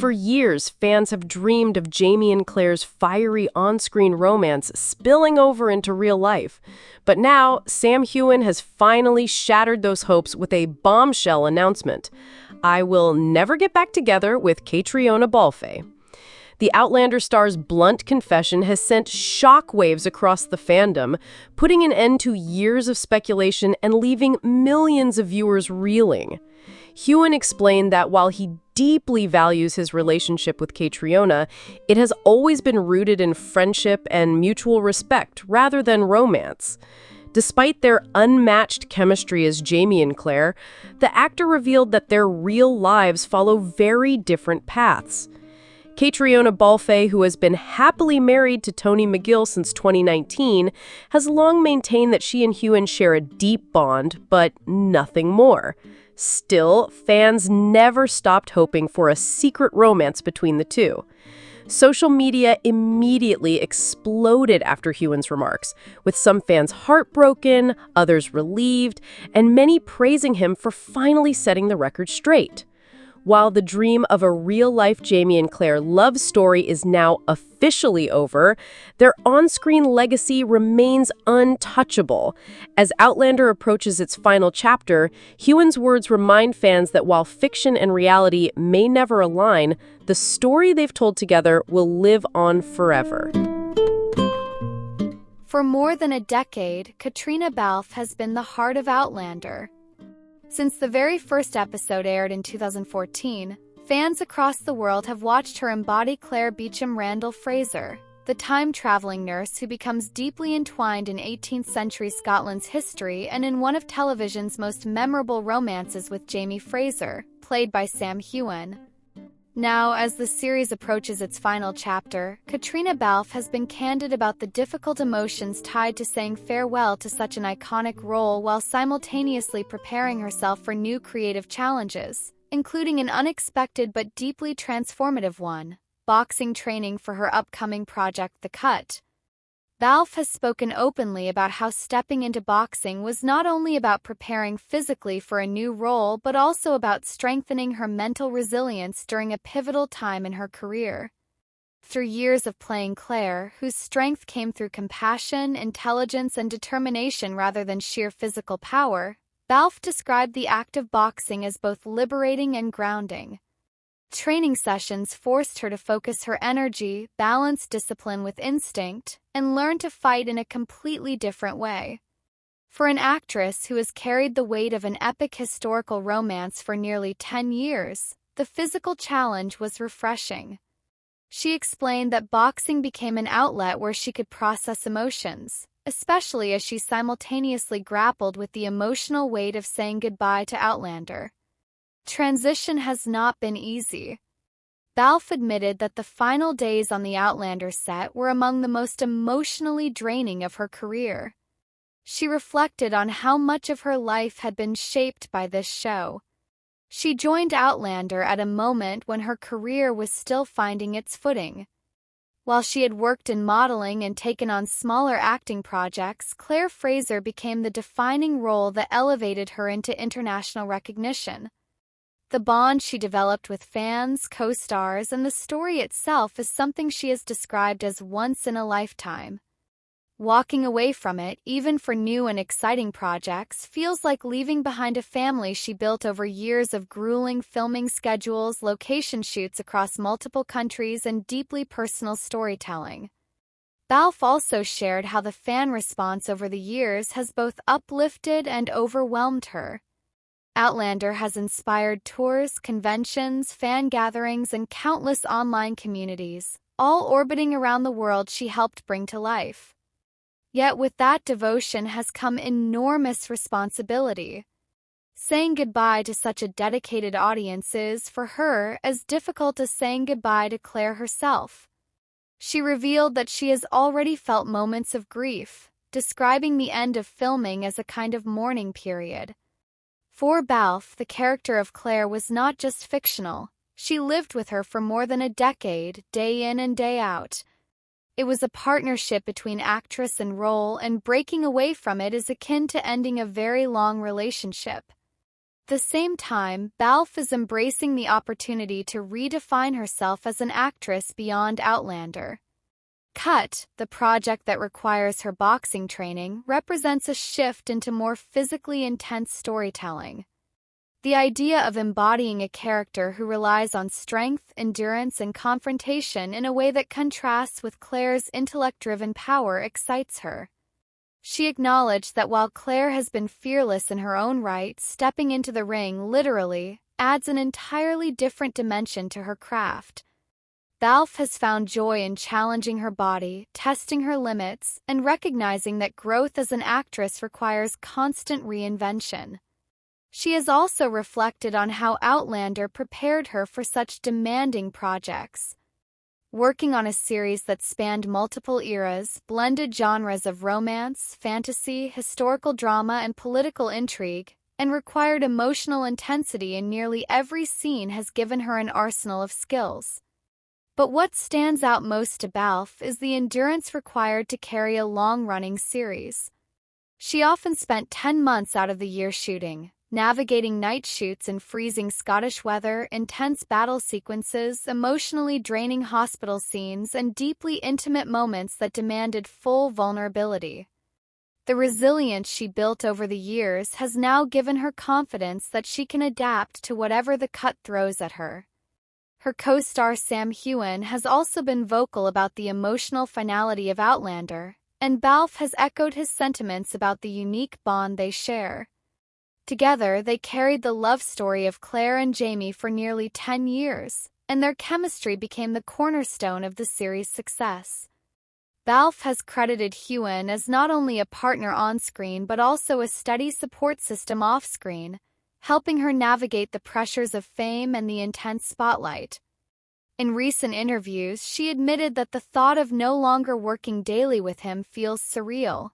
For years, fans have dreamed of Jamie and Claire's fiery on-screen romance spilling over into real life. But now, Sam Heughan has finally shattered those hopes with a bombshell announcement. I will never get back together with Caitriona Balfe. The Outlander star's blunt confession has sent shockwaves across the fandom, putting an end to years of speculation and leaving millions of viewers reeling. Heughan explained that while he deeply values his relationship with Caitriona, it has always been rooted in friendship and mutual respect rather than romance. Despite their unmatched chemistry as Jamie and Claire, the actor revealed that their real lives follow very different paths. Caitriona Balfe, who has been happily married to Tony McGill since 2019, has long maintained that she and Heughan share a deep bond, but nothing more. Still, fans never stopped hoping for a secret romance between the two. Social media immediately exploded after Heughan's remarks, with some fans heartbroken, others relieved, and many praising him for finally setting the record straight. While the dream of a real-life Jamie and Claire love story is now officially over, their on-screen legacy remains untouchable. As Outlander approaches its final chapter, Heughan's words remind fans that while fiction and reality may never align, the story they've told together will live on forever. For more than a decade, Caitriona Balfe has been the heart of Outlander. Since the very first episode aired in 2014, fans across the world have watched her embody Claire Beecham Randall Fraser, the time-traveling nurse who becomes deeply entwined in 18th-century Scotland's history and in one of television's most memorable romances with Jamie Fraser, played by Sam Heughan. Now, as the series approaches its final chapter, Caitriona Balfe has been candid about the difficult emotions tied to saying farewell to such an iconic role while simultaneously preparing herself for new creative challenges, including an unexpected but deeply transformative one: boxing training for her upcoming project The Cut. Balfe has spoken openly about how stepping into boxing was not only about preparing physically for a new role but also about strengthening her mental resilience during a pivotal time in her career. Through years of playing Claire, whose strength came through compassion, intelligence, and determination rather than sheer physical power, Balfe described the act of boxing as both liberating and grounding. Training sessions forced her to focus her energy, balance discipline with instinct, and learn to fight in a completely different way. For an actress who has carried the weight of an epic historical romance for nearly 10 years, the physical challenge was refreshing. She explained that boxing became an outlet where she could process emotions, especially as she simultaneously grappled with the emotional weight of saying goodbye to Outlander. Transition has not been easy. Balfe admitted that the final days on the Outlander set were among the most emotionally draining of her career. She reflected on how much of her life had been shaped by this show. She joined Outlander at a moment when her career was still finding its footing. While she had worked in modeling and taken on smaller acting projects, Claire Fraser became the defining role that elevated her into international recognition. The bond she developed with fans, co-stars, and the story itself is something she has described as once in a lifetime. Walking away from it, even for new and exciting projects, feels like leaving behind a family she built over years of grueling filming schedules, location shoots across multiple countries, and deeply personal storytelling. Balfe also shared how the fan response over the years has both uplifted and overwhelmed her. Outlander has inspired tours, conventions, fan gatherings, and countless online communities, all orbiting around the world she helped bring to life. Yet with that devotion has come enormous responsibility. Saying goodbye to such a dedicated audience is, for her, as difficult as saying goodbye to Claire herself. She revealed that she has already felt moments of grief, describing the end of filming as a kind of mourning period. For Balfe, the character of Claire was not just fictional. She lived with her for more than a decade, day in and day out. It was a partnership between actress and role, and breaking away from it is akin to ending a very long relationship. the same time, Balfe is embracing the opportunity to redefine herself as an actress beyond Outlander. BuT, the project that requires her boxing training, represents a shift into more physically intense storytelling. The idea of embodying a character who relies on strength, endurance, and confrontation in a way that contrasts with Claire's intellect-driven power excites her. She acknowledged that while Claire has been fearless in her own right, stepping into the ring literally adds an entirely different dimension to her craft. Balfe has found joy in challenging her body, testing her limits, and recognizing that growth as an actress requires constant reinvention. She has also reflected on how Outlander prepared her for such demanding projects. Working on a series that spanned multiple eras, blended genres of romance, fantasy, historical drama, and political intrigue, and required emotional intensity in nearly every scene has given her an arsenal of skills. But what stands out most to Balfe is the endurance required to carry a long-running series. She often spent 10 months out of the year shooting, navigating night shoots in freezing Scottish weather, intense battle sequences, emotionally draining hospital scenes, and deeply intimate moments that demanded full vulnerability. The resilience she built over the years has now given her confidence that she can adapt to whatever the cut throws at her. Her co-star Sam Heughan has also been vocal about the emotional finality of Outlander, and Balfe has echoed his sentiments about the unique bond they share. Together, they carried the love story of Claire and Jamie for nearly 10 years, and their chemistry became the cornerstone of the series' success. Balfe has credited Heughan as not only a partner on-screen but also a steady support system off-screen, helping her navigate the pressures of fame and the intense spotlight. In recent interviews, she admitted that the thought of no longer working daily with him feels surreal.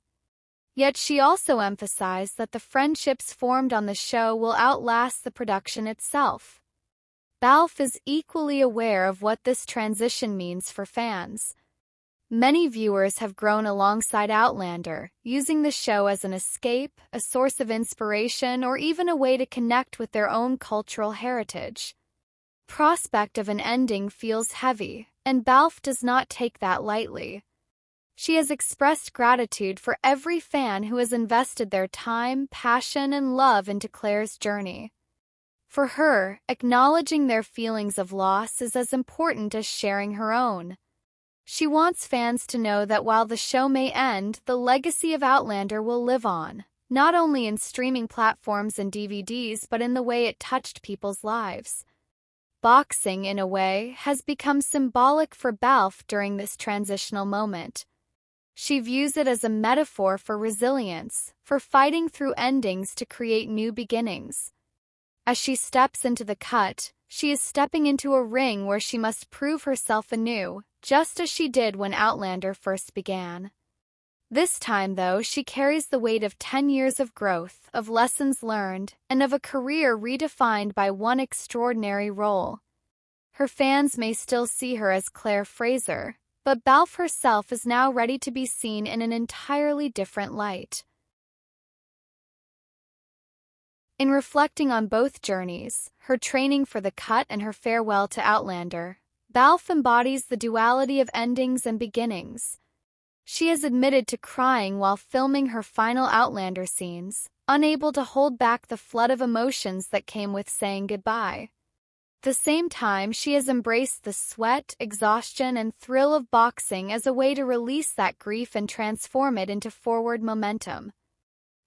Yet she also emphasized that the friendships formed on the show will outlast the production itself. Balfe is equally aware of what this transition means for fans. Many viewers have grown alongside Outlander, using the show as an escape, a source of inspiration, or even a way to connect with their own cultural heritage. Prospect of an ending feels heavy, and Balfe does not take that lightly. She has expressed gratitude for every fan who has invested their time, passion, and love into Claire's journey. For her, acknowledging their feelings of loss is as important as sharing her own. She wants fans to know that while the show may end, the legacy of Outlander will live on, not only in streaming platforms and DVDs but in the way it touched people's lives. Boxing, in a way, has become symbolic for Balfe during this transitional moment. She views it as a metaphor for resilience, for fighting through endings to create new beginnings. As she steps into the cut, she is stepping into a ring where she must prove herself anew, just as she did when Outlander first began. This time, though, she carries the weight of 10 years of growth, of lessons learned, and of a career redefined by one extraordinary role. Her fans may still see her as Claire Fraser, but Balfe herself is now ready to be seen in an entirely different light. In reflecting on both journeys, her training for the cut and her farewell to Outlander, Balfe embodies the duality of endings and beginnings. She has admitted to crying while filming her final Outlander scenes, unable to hold back the flood of emotions that came with saying goodbye. At the same time, she has embraced the sweat, exhaustion, and thrill of boxing as a way to release that grief and transform it into forward momentum.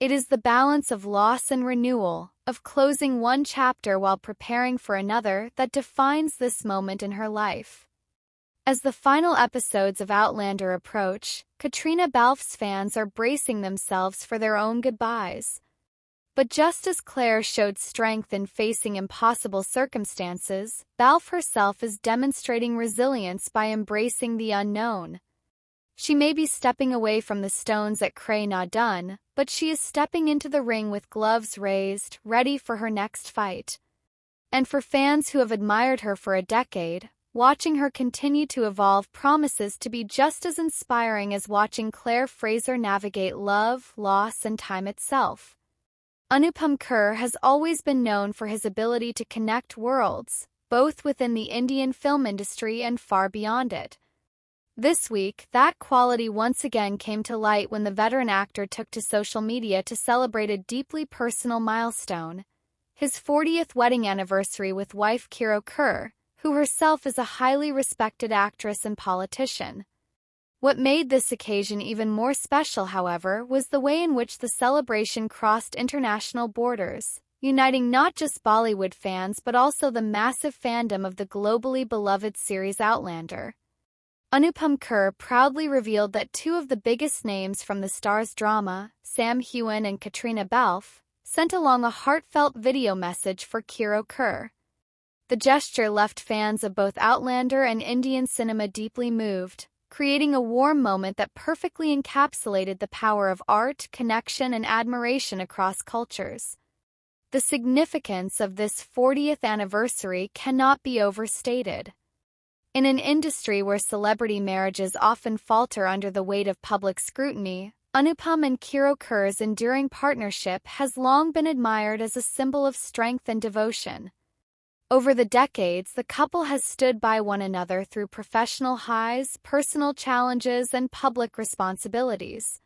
It is the balance of loss and renewal, of closing one chapter while preparing for another, that defines this moment in her life. As the final episodes of Outlander approach, Caitriona Balfe's fans are bracing themselves for their own goodbyes. But just as Claire showed strength in facing impossible circumstances, Balfe herself is demonstrating resilience by embracing the unknown. She may be stepping away from the stones at Cray Na Dun, but she is stepping into the ring with gloves raised, ready for her next fight. And for fans who have admired her for a decade, watching her continue to evolve promises to be just as inspiring as watching Claire Fraser navigate love, loss, and time itself. Anupam Kher has always been known for his ability to connect worlds, both within the Indian film industry and far beyond it. This week, that quality once again came to light when the veteran actor took to social media to celebrate a deeply personal milestone: his 40th wedding anniversary with wife Caitriona Balfe, who herself is a highly respected actress and politician. What made this occasion even more special, however, was the way in which the celebration crossed international borders, uniting not just Bollywood fans but also the massive fandom of the globally beloved series Outlander. Anupam Kher proudly revealed that two of the biggest names from the star's drama, Heughan and Caitriona Balfe, sent along a heartfelt video message for Caitriona Balfe. The gesture left fans of both Outlander and Indian cinema deeply moved, creating a warm moment that perfectly encapsulated the power of art, connection, and admiration across cultures. The significance of this 40th anniversary cannot be overstated. In an industry where celebrity marriages often falter under the weight of public scrutiny, Anupam and Caitriona Balfe's enduring partnership has long been admired as a symbol of strength and devotion. Over the decades, the couple has stood by one another through professional highs, personal challenges, and public responsibilities.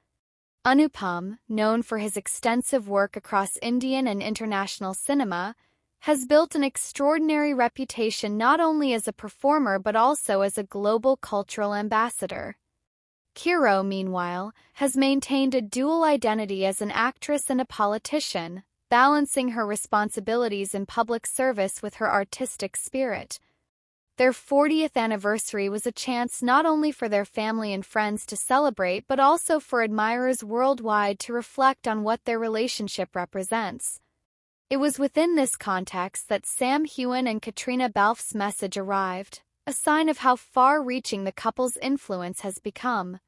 Anupam, known for his extensive work across Indian and international cinema, has built an extraordinary reputation not only as a performer but also as a global cultural ambassador. Caitriona, meanwhile, has maintained a dual identity as an actress and a politician, balancing her responsibilities in public service with her artistic spirit. Their 40th anniversary was a chance not only for their family and friends to celebrate but also for admirers worldwide to reflect on what their relationship represents. It was within this context that Heughan and Caitriona Balfe's message arrived, a sign of how far-reaching the couple's influence has become.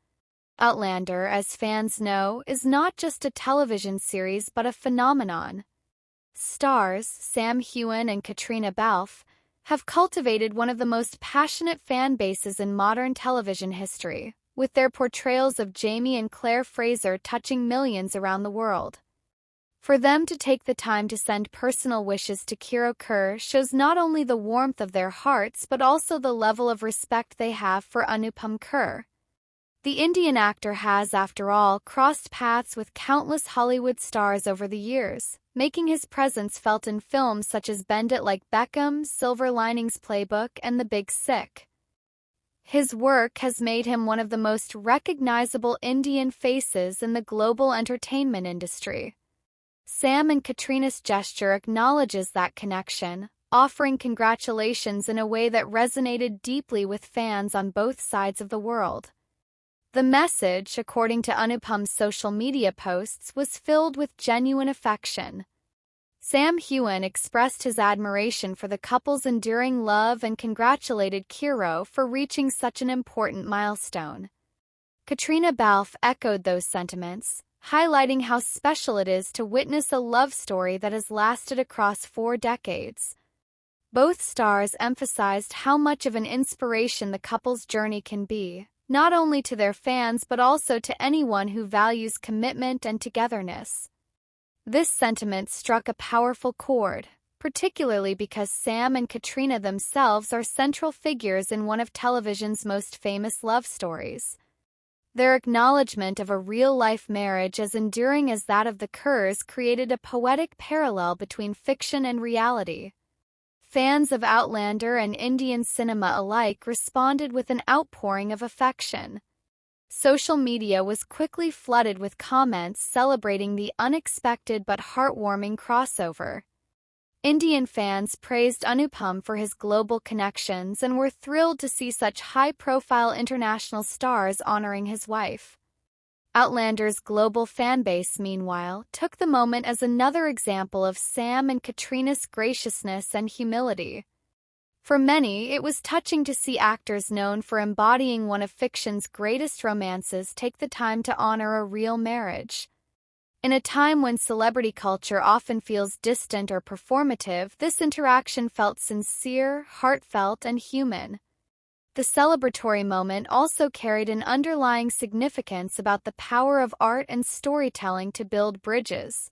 Outlander, as fans know, is not just a television series but a phenomenon. Stars Heughan and Caitriona Balfe have cultivated one of the most passionate fan bases in modern television history, with their portrayals of Jamie and Claire Fraser touching millions around the world. For them to take the time to send personal wishes to Caitriona Balfe shows not only the warmth of their hearts but also the level of respect they have for Anupam Kher. The Indian actor has, after all, crossed paths with countless Hollywood stars over the years, making his presence felt in films such as Bend It Like Beckham, Silver Linings Playbook, and The Big Sick. His work has made him one of the most recognizable Indian faces in the global entertainment industry. Sam and Caitriona's gesture acknowledges that connection, offering congratulations in a way that resonated deeply with fans on both sides of the world. The message, according to Anupam's social media posts, was filled with genuine affection. Heughan expressed his admiration for the couple's enduring love and congratulated Caitriona for reaching such an important milestone. Caitriona Balfe echoed those sentiments, highlighting how special it is to witness a love story that has lasted across 4 decades. Both stars emphasized how much of an inspiration the couple's journey can be, not only to their fans but also to anyone who values commitment and togetherness. This sentiment struck a powerful chord, particularly because Sam and Caitriona themselves are central figures in one of television's most famous love stories. Their acknowledgement of a real-life marriage as enduring as that of the Khers created a poetic parallel between fiction and reality. Fans of Outlander and Indian cinema alike responded with an outpouring of affection. Social media was quickly flooded with comments celebrating the unexpected but heartwarming crossover. Indian fans praised Anupam for his global connections and were thrilled to see such high-profile international stars honoring his wife. Outlander's global fanbase, meanwhile, took the moment as another example of Sam and Caitriona's graciousness and humility. For many, it was touching to see actors known for embodying one of fiction's greatest romances take the time to honor a real marriage. In a time when celebrity culture often feels distant or performative, this interaction felt sincere, heartfelt, and human. The celebratory moment also carried an underlying significance about the power of art and storytelling to build bridges.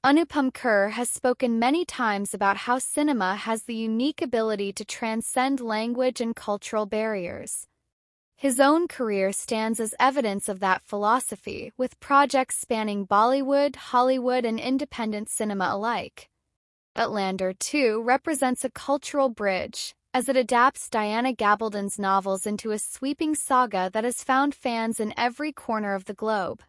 Anupam Kher has spoken many times about how cinema has the unique ability to transcend language and cultural barriers. His own career stands as evidence of that philosophy, with projects spanning Bollywood, Hollywood, and independent cinema alike. Outlander, too, represents a cultural bridge, as it adapts Diana Gabaldon's novels into a sweeping saga that has found fans in every corner of the globe.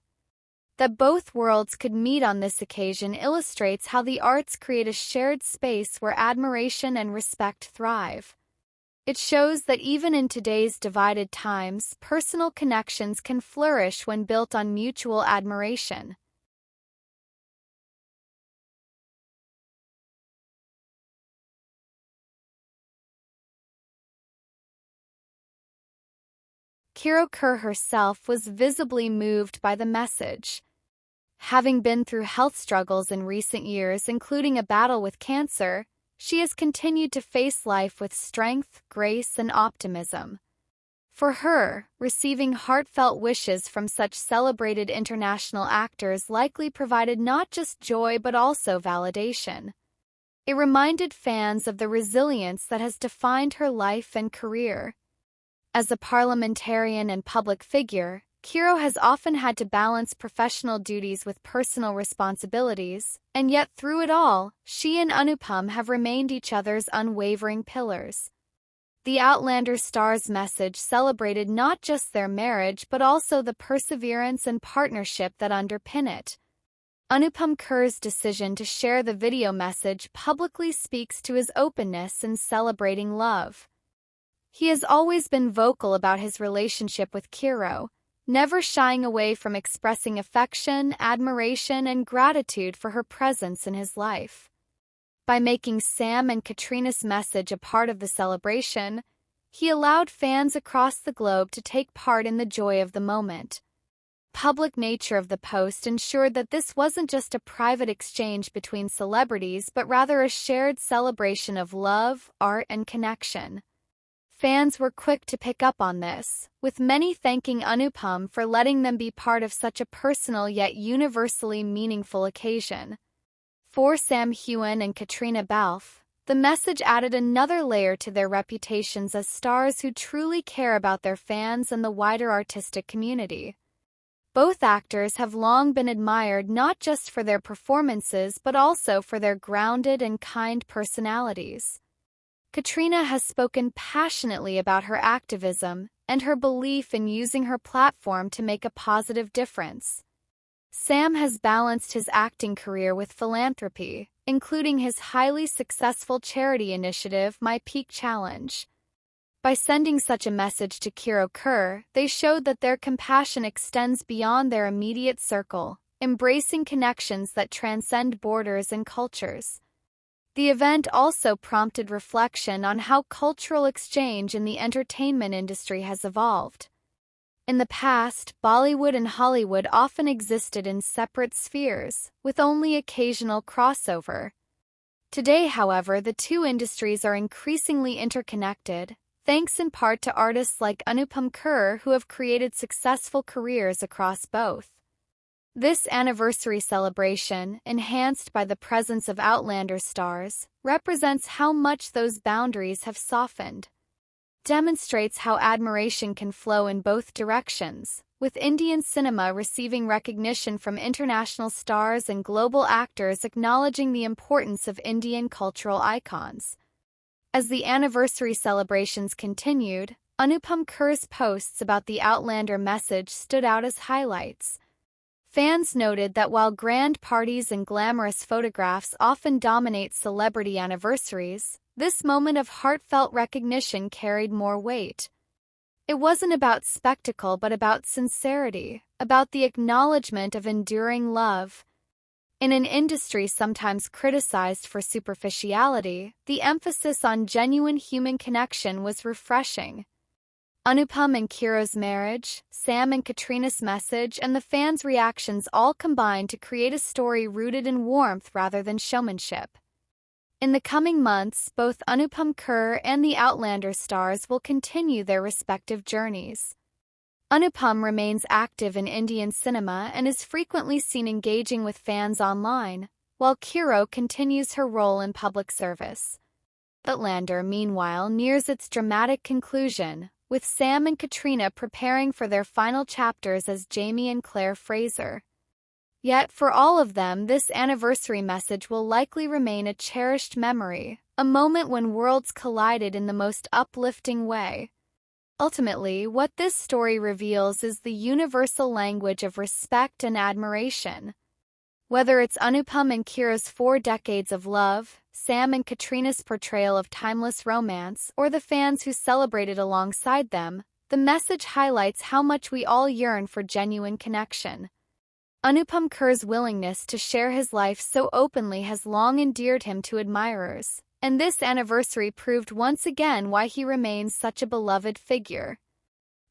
That both worlds could meet on this occasion illustrates how the arts create a shared space where admiration and respect thrive. It shows that even in today's divided times, personal connections can flourish when built on mutual admiration. Caitriona Balfe herself was visibly moved by the message. Having been through health struggles in recent years, including a battle with cancer, she has continued to face life with strength, grace, and optimism. For her, receiving heartfelt wishes from such celebrated international actors likely provided not just joy but also validation. It reminded fans of the resilience that has defined her life and career. As a parliamentarian and public figure, Caitriona has often had to balance professional duties with personal responsibilities, and yet through it all, she and Anupam have remained each other's unwavering pillars. The Outlander stars' message celebrated not just their marriage but also the perseverance and partnership that underpin it. Anupam Kher's decision to share the video message publicly speaks to his openness in celebrating love. He has always been vocal about his relationship with Caitriona, never shying away from expressing affection, admiration, and gratitude for her presence in his life. By making Sam and Caitriona's message a part of the celebration, he allowed fans across the globe to take part in the joy of the moment. Public nature of the post ensured that this wasn't just a private exchange between celebrities but rather a shared celebration of love, art, and connection. Fans were quick to pick up on this, with many thanking Anupam for letting them be part of such a personal yet universally meaningful occasion. For Sam Heughan and Caitriona Balfe, the message added another layer to their reputations as stars who truly care about their fans and the wider artistic community. Both actors have long been admired not just for their performances but also for their grounded and kind personalities. Caitriona has spoken passionately about her activism and her belief in using her platform to make a positive difference. Sam has balanced his acting career with philanthropy, including his highly successful charity initiative My Peak Challenge. By sending such a message to Caitriona Balfe, they showed that their compassion extends beyond their immediate circle, embracing connections that transcend borders and cultures. The event also prompted reflection on how cultural exchange in the entertainment industry has evolved. In the past, Bollywood and Hollywood often existed in separate spheres, with only occasional crossover. Today, however, the two industries are increasingly interconnected, thanks in part to artists like Anupam Kher who have created successful careers across both. This anniversary celebration, enhanced by the presence of Outlander stars, represents how much those boundaries have softened. Demonstrates how admiration can flow in both directions, with Indian cinema receiving recognition from international stars and global actors acknowledging the importance of Indian cultural icons. As the anniversary celebrations continued, Anupam Kher's posts about the Outlander message stood out as highlights. Fans noted that while grand parties and glamorous photographs often dominate celebrity anniversaries, this moment of heartfelt recognition carried more weight. It wasn't about spectacle but about sincerity, about the acknowledgement of enduring love. In an industry sometimes criticized for superficiality, the emphasis on genuine human connection was refreshing. Anupam and Caitriona's marriage, Sam and Caitriona's message, and the fans' reactions all combined to create a story rooted in warmth rather than showmanship. In the coming months, both Anupam Kher and the Outlander stars will continue their respective journeys. Anupam remains active in Indian cinema and is frequently seen engaging with fans online, while Kiro continues her role in public service. Outlander, meanwhile, nears its dramatic conclusion, with Sam and Caitriona preparing for their final chapters as Jamie and Claire Fraser. Yet, for all of them, this anniversary message will likely remain a cherished memory, a moment when worlds collided in the most uplifting way. Ultimately, what this story reveals is the universal language of respect and admiration. Whether it's Anupam and Kiro's 4 decades of love, Sam and Caitriona's portrayal of timeless romance, or the fans who celebrated alongside them, the message highlights how much we all yearn for genuine connection. Anupam Kher's willingness to share his life so openly has long endeared him to admirers, and this anniversary proved once again why he remains such a beloved figure.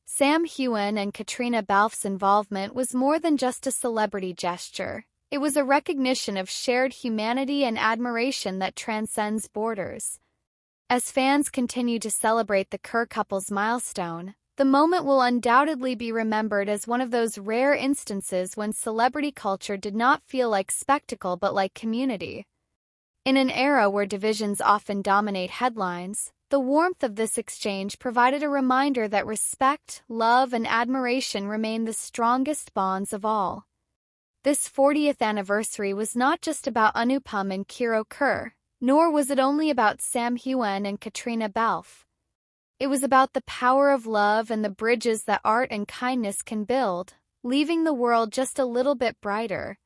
Sam Heughan and Caitriona Balfe's involvement was more than just a celebrity gesture. It was a recognition of shared humanity and admiration that transcends borders. As fans continue to celebrate the Kher couple's milestone, the moment will undoubtedly be remembered as one of those rare instances when celebrity culture did not feel like spectacle but like community. In an era where divisions often dominate headlines, the warmth of this exchange provided a reminder that respect, love, and admiration remain the strongest bonds of all. This 40th anniversary was not just about Anupam and Kiro Kher, nor was it only about Sam Heughan and Caitriona Balfe. It was about the power of love and the bridges that art and kindness can build, leaving the world just a little bit brighter.